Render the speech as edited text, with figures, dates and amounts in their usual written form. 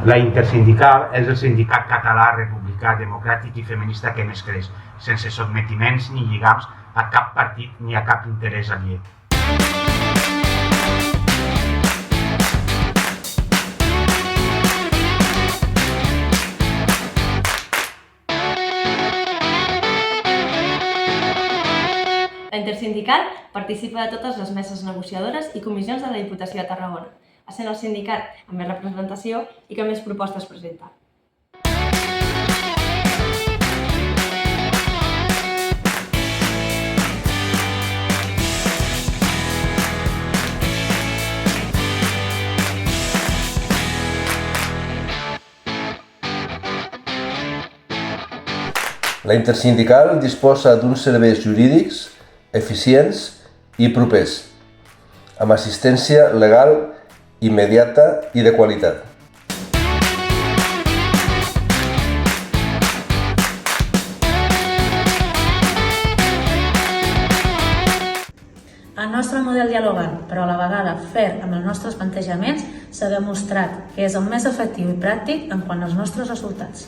La Intersindical és el sindicat català, republicà, democràtic i feminista que més creix, sense sotmetiments ni lligams a cap partit ni a cap interès aliè. La Intersindical participa de totes les meses negociadores i comissions de la Diputació de Tarragona, essent el sindicat amb més representació i que més propostes presenta. La Intersindical disposa d'uns serveis jurídics eficients i propers, amb assistència legal immediata i de qualitat. El nostre model dialogant, però a la vegada ferm amb els nostres plantejaments, s'ha demostrat que és el més efectiu i pràctic en quant als nostres resultats.